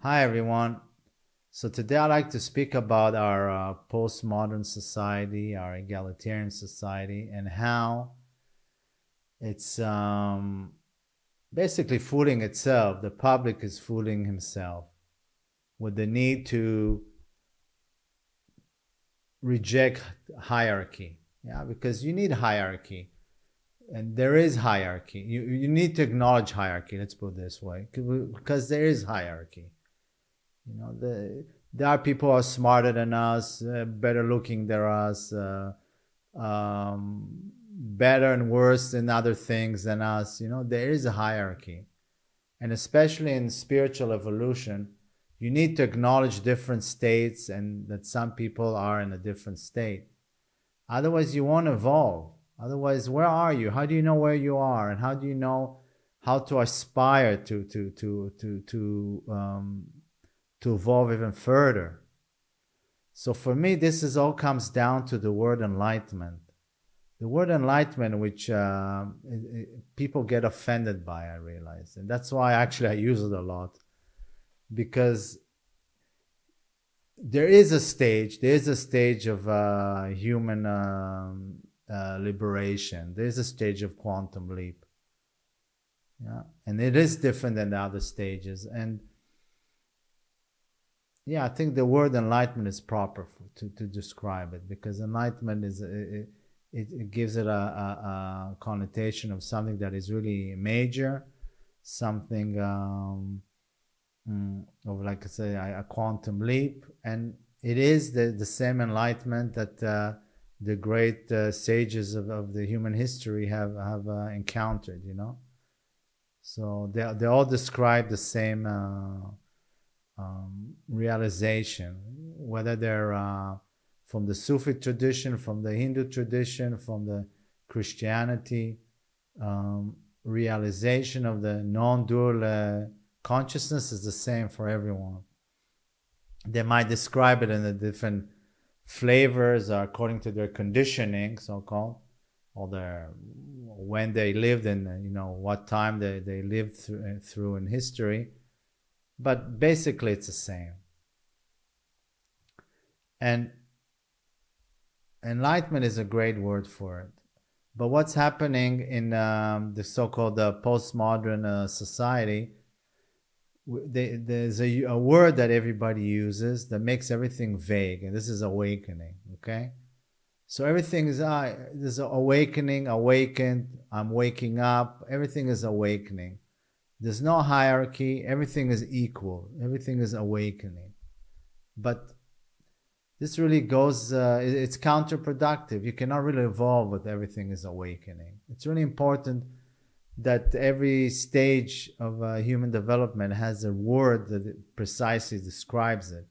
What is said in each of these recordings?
Hi everyone. So today I'd like to speak about our postmodern society, our egalitarian society, and how it's basically fooling itself. The public is fooling himself with the need to reject hierarchy. Yeah, because you need hierarchy, and there is hierarchy. You need to acknowledge hierarchy. Let's put it this way, because there is hierarchy. There are people who are smarter than us, better looking than us, better and worse in other things than us. There is a hierarchy. And especially in spiritual evolution, you need to acknowledge different states and that some people are in a different state. Otherwise, you won't evolve. Otherwise, where are you? How do you know where you are? And how do you know how to aspire to evolve even further? So for me, this is all comes down to the word enlightenment. The word enlightenment, which people get offended by, I realize. And that's why actually I use it a lot. Because there is a stage of human liberation. There is a stage of quantum leap. Yeah, and it is different than the other stages. And yeah, I think the word enlightenment is proper to describe it, because enlightenment is it gives it a connotation of something that is really major, something of, like I say, a quantum leap. And it is the same enlightenment that the great sages of the human history have encountered. So they all describe the same realization, whether they're from the Sufi tradition, from the Hindu tradition, from the Christianity, realization of the non-dual consciousness is the same for everyone. They might describe it in the different flavors according to their conditioning, so-called, or their when they lived in, what time they lived through in history. But basically, it's the same. And enlightenment is a great word for it. But what's happening in the so-called postmodern society, there's a word that everybody uses that makes everything vague, and this is awakening, okay? So everything is, there's an awakening, awakened, I'm waking up, everything is awakening. There's no hierarchy. Everything is equal. Everything is awakening. But this really goes, it's counterproductive. You cannot really evolve with everything is awakening. It's really important that every stage of human development has a word that precisely describes it.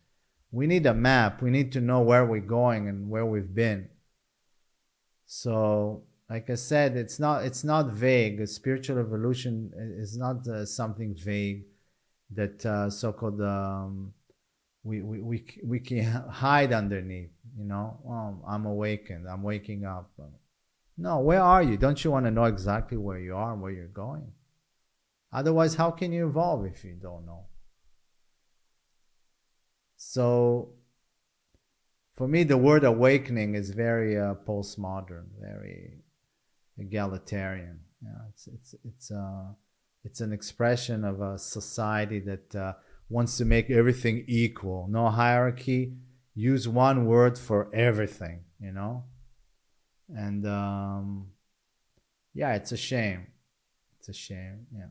We need a map. We need to know where we're going and where we've been. So, like I said, it's not vague. A spiritual evolution is not something vague that so-called we can hide underneath. I'm awakened. I'm waking up. No, where are you? Don't you want to know exactly where you are and where you're going? Otherwise, how can you evolve if you don't know? So, for me, the word awakening is very postmodern, very egalitarian. It's an expression of a society that wants to make everything equal, no hierarchy, use one word for everything, and yeah, it's a shame. It's a shame, yeah,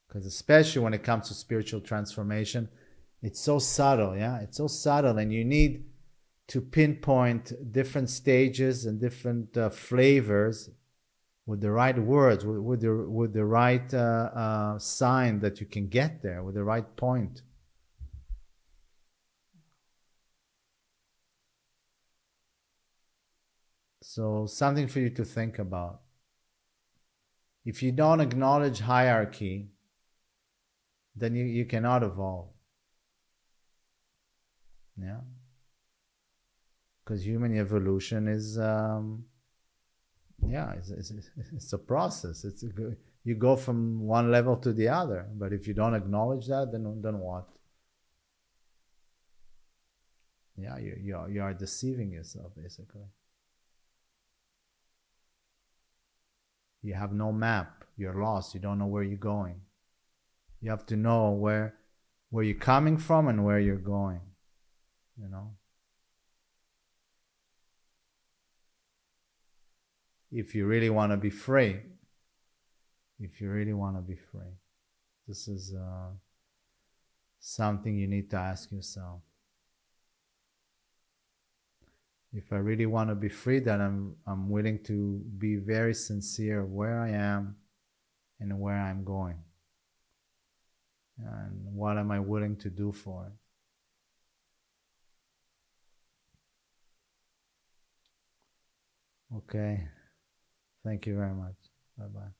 because especially when it comes to spiritual transformation, it's so subtle. Yeah, it's so subtle, and you need to pinpoint different stages and different flavors with the right words, with the right sign that you can get there, with the right point. So something for you to think about. If you don't acknowledge hierarchy, then you cannot evolve. Yeah. Because human evolution is, it's a process. you go from one level to the other. But if you don't acknowledge that, then what? Yeah, you are deceiving yourself, basically. You have no map. You're lost. You don't know where you're going. You have to know where you're coming from and where you're going. You know, if you really want to be free, if you really want to be free, this is something you need to ask yourself. If I really want to be free, then I'm willing to be very sincere where I am and where I'm going, and what am I willing to do for it. Okay, thank you very much. Bye bye.